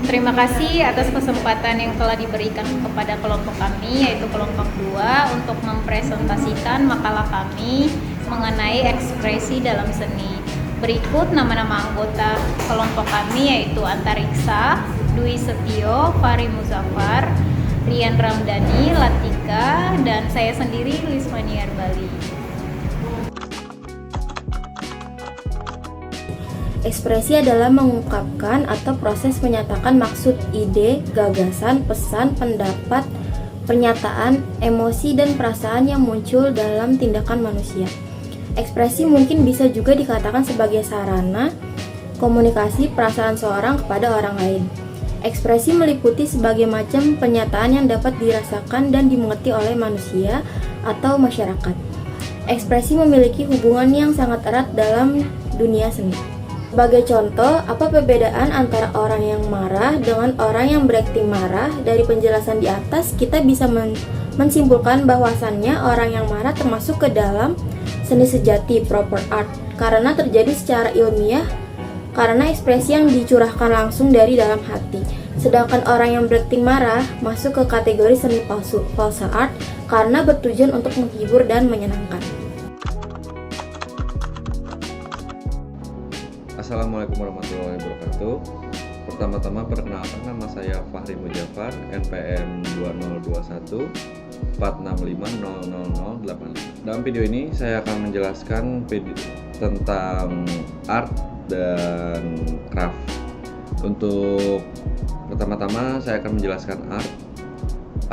Terima kasih atas kesempatan yang telah diberikan kepada kelompok kami, yaitu kelompok 2, untuk mempresentasikan makalah kami mengenai ekspresi dalam seni. Berikut nama-nama anggota kelompok kami, yaitu Antariksa, Dwi Setio, Fahri Muzaffar, Rian Ramdhani, Latika, dan saya sendiri, Lismaniar Bali. Ekspresi adalah mengungkapkan atau proses menyatakan maksud, ide, gagasan, pesan, pendapat, pernyataan, emosi, dan perasaan yang muncul dalam tindakan manusia. Ekspresi mungkin bisa juga dikatakan sebagai sarana komunikasi perasaan seorang kepada orang lain. Ekspresi meliputi sebagai macam pernyataan yang dapat dirasakan dan dimengerti oleh manusia atau masyarakat. Ekspresi memiliki hubungan yang sangat erat dalam dunia seni. Sebagai contoh, apa perbedaan antara orang yang marah dengan orang yang berakting marah? Dari penjelasan di atas, kita bisa menyimpulkan bahwasannya orang yang marah termasuk ke dalam seni sejati, proper art, karena terjadi secara ilmiah, karena ekspresi yang dicurahkan langsung dari dalam hati. Sedangkan orang yang berakting marah masuk ke kategori seni palsu, false art, karena bertujuan untuk menghibur dan menyenangkan. Assalamualaikum warahmatullahi wabarakatuh. Pertama-tama perkenalkan, nama saya Fahri Muzaffar, NPM 2021 4650008. Dalam video ini saya akan menjelaskan tentang art dan craft. Untuk pertama-tama saya akan menjelaskan art.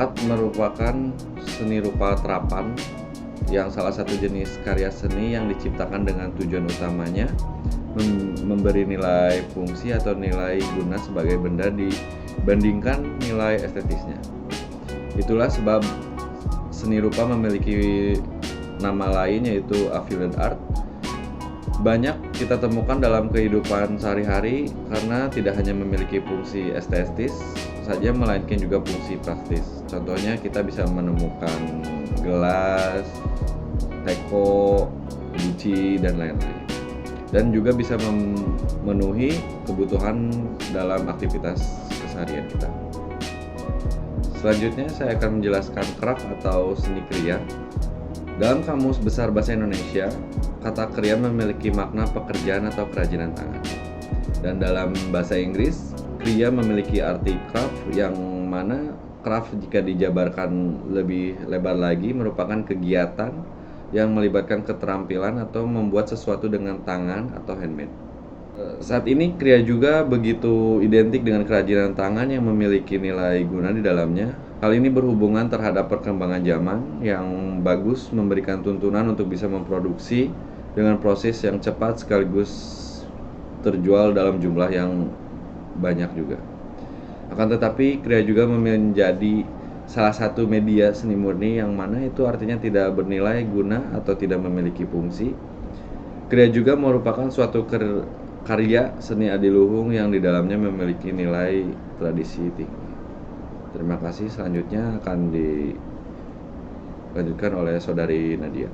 Art merupakan seni rupa terapan yang salah satu jenis karya seni yang diciptakan dengan tujuan utamanya memberi nilai fungsi atau nilai guna sebagai benda dibandingkan nilai estetisnya. Itulah sebab seni rupa memiliki nama lain, yaitu applied art. Banyak kita temukan dalam kehidupan sehari-hari karena tidak hanya memiliki fungsi estetis saja, melainkan juga fungsi praktis. Contohnya kita bisa menemukan gelas, teko, guci, dan lain-lain. Dan juga bisa memenuhi kebutuhan dalam aktivitas keseharian kita. Selanjutnya saya akan menjelaskan craft atau seni kriya. Dalam Kamus Besar Bahasa Indonesia, kata kriya memiliki makna pekerjaan atau kerajinan tangan. Dan dalam bahasa Inggris, kriya memiliki arti craft, yang mana craft jika dijabarkan lebih lebar lagi merupakan kegiatan yang melibatkan keterampilan atau membuat sesuatu dengan tangan atau handmade. Saat ini kriya juga begitu identik dengan kerajinan tangan yang memiliki nilai guna di dalamnya. Hal ini berhubungan terhadap perkembangan zaman yang bagus memberikan tuntunan untuk bisa memproduksi dengan proses yang cepat sekaligus terjual dalam jumlah yang banyak juga. Akan tetapi kriya juga menjadi salah satu media seni murni, yang mana itu artinya tidak bernilai guna atau tidak memiliki fungsi. Kriya juga merupakan suatu karya seni adiluhung yang di dalamnya memiliki nilai tradisi tinggi. Terima kasih. Selanjutnya akan dilanjutkan oleh Saudari Nadia.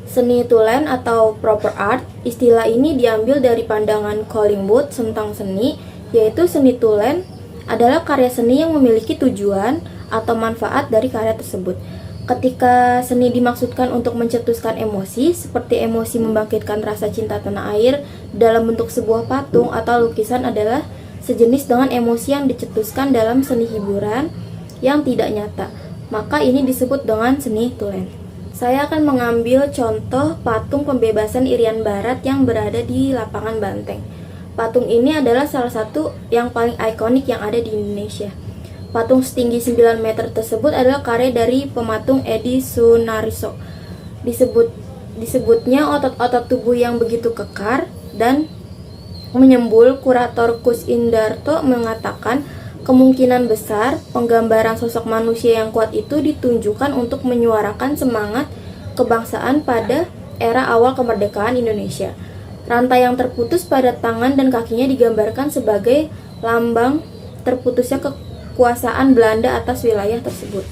Seni tulen atau proper art, istilah ini diambil dari pandangan Collingwood tentang seni, yaitu seni tulen adalah karya seni yang memiliki tujuan atau manfaat dari karya tersebut. Ketika seni dimaksudkan untuk mencetuskan emosi, seperti emosi membangkitkan rasa cinta tanah air dalam bentuk sebuah patung atau lukisan, adalah sejenis dengan emosi yang dicetuskan dalam seni hiburan yang tidak nyata, maka ini disebut dengan seni tulen. Saya akan mengambil contoh patung pembebasan Irian Barat yang berada di lapangan Banteng. Patung ini adalah salah satu yang paling ikonik yang ada di Indonesia. Patung setinggi 9 meter tersebut adalah karya dari pematung Edi Sunariso. Disebutnya otot-otot tubuh yang begitu kekar dan menyembul. Kurator Kus Indarto mengatakan kemungkinan besar penggambaran sosok manusia yang kuat itu ditunjukkan untuk menyuarakan semangat kebangsaan pada era awal kemerdekaan Indonesia. Rantai yang terputus pada tangan dan kakinya digambarkan sebagai lambang terputusnya kekuasaan Belanda atas wilayah tersebut.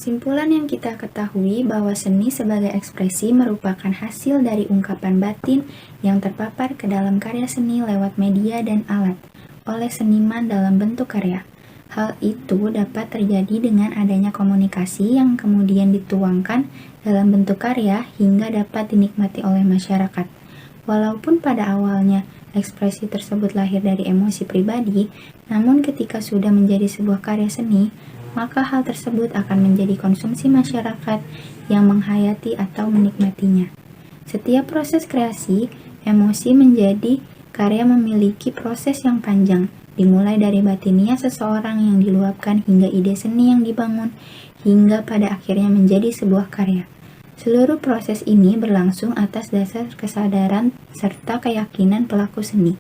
Kesimpulan yang kita ketahui bahwa seni sebagai ekspresi merupakan hasil dari ungkapan batin yang terpapar ke dalam karya seni lewat media dan alat oleh seniman dalam bentuk karya. Hal itu dapat terjadi dengan adanya komunikasi yang kemudian dituangkan dalam bentuk karya hingga dapat dinikmati oleh masyarakat. Walaupun pada awalnya ekspresi tersebut lahir dari emosi pribadi, namun ketika sudah menjadi sebuah karya seni, maka hal tersebut akan menjadi konsumsi masyarakat yang menghayati atau menikmatinya. Setiap proses kreasi, emosi menjadi karya memiliki proses yang panjang, dimulai dari batinnya seseorang yang diluapkan hingga ide seni yang dibangun, hingga pada akhirnya menjadi sebuah karya. Seluruh proses ini berlangsung atas dasar kesadaran serta keyakinan pelaku seni.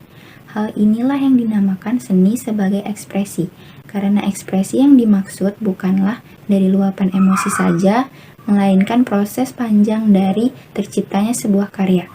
Hal inilah yang dinamakan seni sebagai ekspresi, karena ekspresi yang dimaksud bukanlah dari luapan emosi saja, melainkan proses panjang dari terciptanya sebuah karya.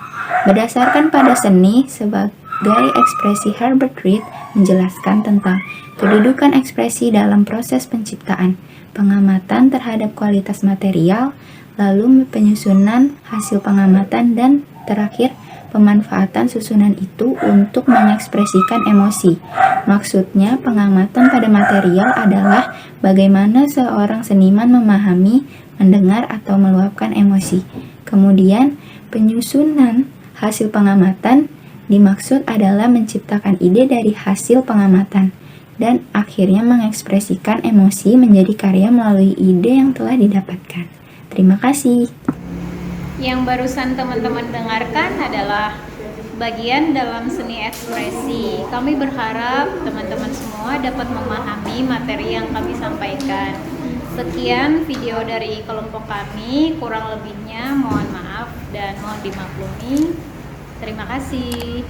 Berdasarkan pada seni sebagai ekspresi, Herbert Reed menjelaskan tentang kedudukan ekspresi dalam proses penciptaan, pengamatan terhadap kualitas material, lalu penyusunan hasil pengamatan, dan terakhir pemanfaatan susunan itu untuk mengekspresikan emosi. Maksudnya, pengamatan pada material adalah bagaimana seorang seniman memahami, mendengar, atau meluapkan emosi. Kemudian, penyusunan hasil pengamatan dimaksud adalah menciptakan ide dari hasil pengamatan, dan akhirnya mengekspresikan emosi menjadi karya melalui ide yang telah didapatkan. Terima kasih. Yang barusan teman-teman dengarkan adalah bagian dalam seni ekspresi. Kami berharap teman-teman semua dapat memahami materi yang kami sampaikan. Sekian video dari kelompok kami, kurang lebihnya mohon maaf dan mohon dimaklumi. Terima kasih.